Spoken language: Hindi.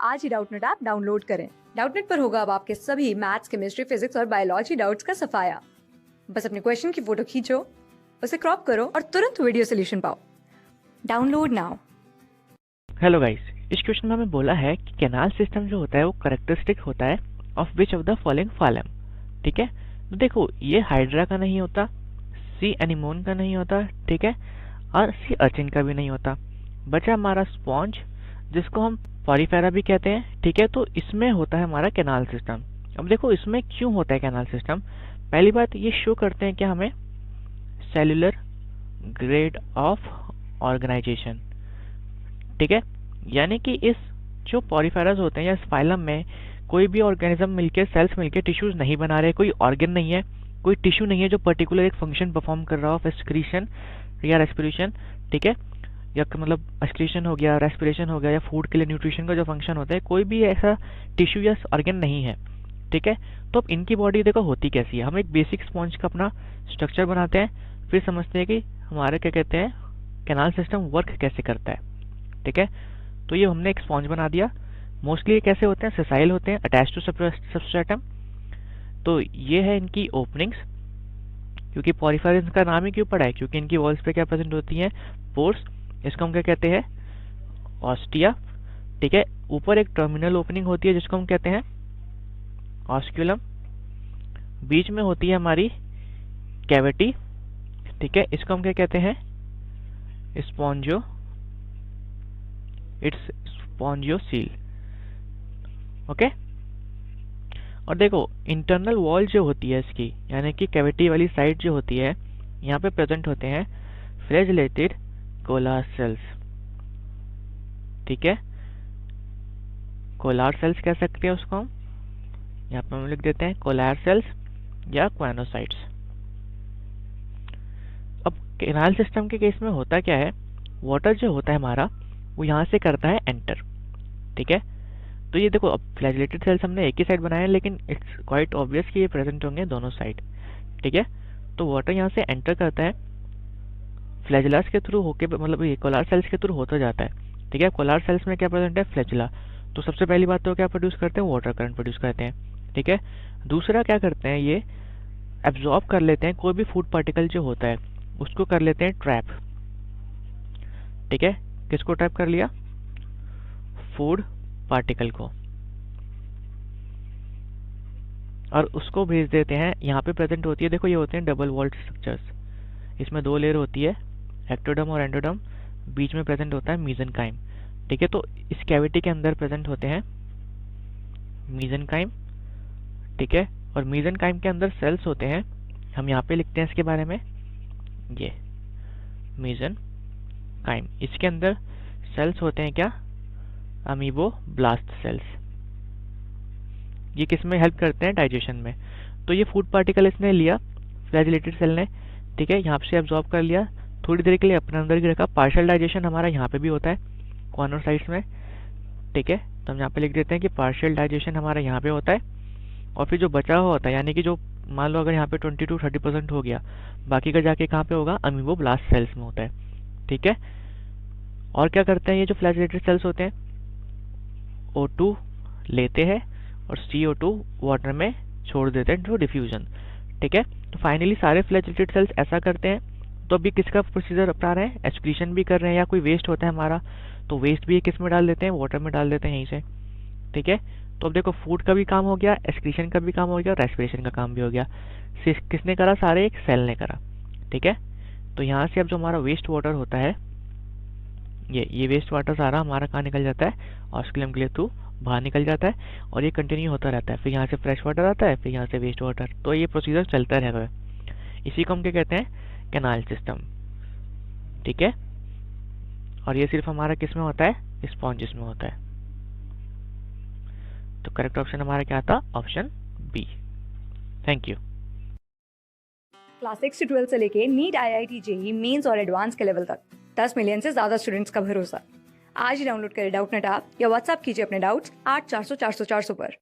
आज ही डाउटनेट ऐप डाउनलोड करें। डाउटनेट पर होगा अब आपके सभी मैथ्स, केमिस्ट्री, फिजिक्स और बायोलॉजी डाउट्स का सफाया। बस अपने क्वेश्चन की फोटो खींचो, उसे क्रॉप करो और तुरंत वीडियो सोल्यूशन पाओ। Download now. हेलो गाइस, इस क्वेश्चन में हमें बोला है कि कैनाल सिस्टम जो होता है वो कैरेक्टरिस्टिक होता है of which of the following फालम। ठीक है, तो देखो ये हाइड्रा का नहीं होता, सी एनिमोन का नहीं होता, ठीक है, और सी अर्चिन का भी नहीं होता। बचा हमारा स्पॉन्ज जिसको हम पॉलीफेरा भी कहते हैं। ठीक है, तो इसमें होता है हमारा कैनाल सिस्टम। अब देखो इसमें क्यों होता है कैनाल सिस्टम। पहली बात ये शो करते हैं कि हमें सेलुलर ग्रेड ऑफ ऑर्गेनाइजेशन। ठीक है, यानी कि इस जो पॉलीफेरास होते हैं या इस फाइलम में कोई भी ऑर्गेनिज्म मिलके सेल्स मिलके टिश्यूज नहीं बना रहे, कोई ऑर्गन नहीं है, कोई टिश्यू नहीं है जो पर्टिकुलर एक फंक्शन परफॉर्म कर रहा हो, एक्सक्रीशन या रेस्पिरेशन। ठीक है, या मतलब एक्सक्रीशन हो गया, रेस्पिरेशन हो गया, या फूड के लिए न्यूट्रिशन का जो फंक्शन होता है, कोई भी ऐसा टिश्यू या ऑर्गन नहीं है। ठीक है, तो अब इनकी बॉडी देखो होती कैसी है। हम एक बेसिक स्पॉन्ज का अपना स्ट्रक्चर बनाते हैं, फिर समझते हैं कि हमारे क्या कहते हैं कैनाल सिस्टम वर्क कैसे करता है। ठीक है, तो ये हमने एक स्पॉन्ज बना दिया। मोस्टली ये कैसे होते हैं, सेसाइल होते हैं, अटैच टू सबस्ट्रेटम। तो ये है इनकी ओपनिंग्स। क्योंकि पॉलीफेरा का नाम ही क्यों पड़ा है, क्योंकि इनकी वॉल्स पे क्या प्रेजेंट होती हैं, पोर्स। इसको हम क्या कहते हैं, ऑस्टिया। ठीक है, ऊपर एक टर्मिनल ओपनिंग होती है जिसको हम कहते हैं ऑस्क्यूलम। बीच में होती है हमारी कैविटी। ठीक है, इसको हम क्या कहते हैं, स्पॉन्जो, इट्स स्पॉन्जियोसील। ओके, और देखो इंटरनल वॉल जो होती है इसकी, यानी कि कैविटी वाली साइड जो होती है, यहाँ पे प्रेजेंट होते हैं फ्लैजेलेटेड कोलार सेल्स। ठीक है, कोलार सेल्स कह सकते हैं उसको हम, यहाँ पे हम लिख देते हैं कोलार सेल्स या क्वानोसाइट्स। अब कैनाल सिस्टम के केस में होता क्या है, वाटर जो होता है हमारा वो यहाँ से करता है एंटर। ठीक है, तो ये देखो अब फ्लैजिलेटेड सेल्स हमने एक ही साइड बनाया है, लेकिन इट्स क्वाइट ऑब्वियस कि ये प्रेजेंट होंगे दोनों साइड। ठीक है, तो वाटर यहाँ से एंटर करता है, फ्लैजिलास के थ्रू होके, मतलब ये कोलार सेल्स के थ्रू होता जाता है। ठीक है, कोलार सेल्स में क्या प्रेजेंट है, फ्लैजिला। तो सबसे पहली बात तो क्या प्रोड्यूस करते हैं, वाटर करंट प्रोड्यूस करते हैं। ठीक है, दूसरा क्या करते हैं, ये एब्जॉर्ब कर लेते हैं कोई भी फूड पार्टिकल जो होता है, उसको कर लेते हैं ट्रैप। ठीक है, किसको ट्रैप कर लिया, फूड पार्टिकल को, और उसको भेज देते हैं। यहाँ पे प्रेजेंट होती है, देखो ये होते हैं डबल वॉल्ड स्ट्रक्चर्स। इसमें दो लेयर होती है, एक्टोडर्म और एंडोडर्म। बीच में प्रेजेंट होता है मीजेनकाइम। ठीक है, तो इस कैविटी के अंदर प्रेजेंट होते हैं मीजेनकाइम। ठीक है, और मीजेनकाइम के अंदर सेल्स होते हैं, हम यहाँ पे लिखते हैं इसके बारे में, ये मीजेनकाइम। इसके अंदर सेल्स होते हैं क्या, अमीबोब्लास्ट सेल्स। ये किस में हेल्प करते हैं, डाइजेशन में। तो ये फूड पार्टिकल इसने लिया फ्लैजिलेटेड सेल ने। ठीक है, यहाँ से एब्जॉर्ब कर लिया, थोड़ी देर के लिए अपने अंदर ही रखा। पार्शियल डाइजेशन हमारा यहाँ पे भी होता है कॉर्नोसाइट्स में। ठीक है, तो हम यहाँ पे लिख देते हैं कि पार्शियल डाइजेशन हमारा यहाँ पे होता है, और फिर जो बचा हुआ होता है, यानी कि जो मान लो अगर यहाँ पे 20 to 30% हो गया, बाकी का जाके कहाँ पे होगा, अमीबोब्लास्ट सेल्स में होता है। ठीक है, और क्या करते हैं ये जो फ्लैजिलेटेड सेल्स होते हैं, O2 लेते हैं और CO2 वाटर में छोड़ देते हैं, जो डिफ्यूजन। ठीक है, तो फाइनली सारे फ्लैजिलेटेड सेल्स ऐसा करते हैं। तो अभी किसका प्रोसीजर अपना रहे हैं, एक्सक्रीशन भी कर रहे हैं, या कोई वेस्ट होता है हमारा, तो वेस्ट भी किस में डाल देते हैं, वाटर में डाल देते हैं यहीं से। ठीक है, तो अब देखो फूड का भी काम हो गया, एक्सक्रीशन का भी काम हो गया, और रेस्पिरेशन का काम भी हो गया। किसने करा, सारे एक सेल ने करा। ठीक है, तो यहाँ से अब जो हमारा वेस्ट वाटर होता है, ये वेस्ट वाटर सारा हमारा कहाँ निकल जाता है, ऑस्क्यूलम के थ्रू बाहर निकल जाता है, और ये कंटिन्यू होता रहता है। फिर यहाँ से फ्रेश वाटर आता है, फिर यहाँ से वेस्ट वाटर, तो ये प्रोसीजर चलता रहता है। इसी को हम क्या कहते हैं, कैनाल सिस्टम। ठीक है, और ये सिर्फ हमारा किस में होता है, स्पॉन्जिस में होता है। तो करेक्ट ऑप्शन हमारा क्या था, option B. Thank you. Class 6 से 12 से लेके नीट, IIT, JEE मेंस और एडवांस के लेवल तक 10 मिलियन से ज्यादा स्टूडेंट्स का भरोसा। आज ही डाउनलोड करें डाउटनेट ऐप या व्हाट्सएप कीजिए अपने डाउट्स 8400 400 400 पर।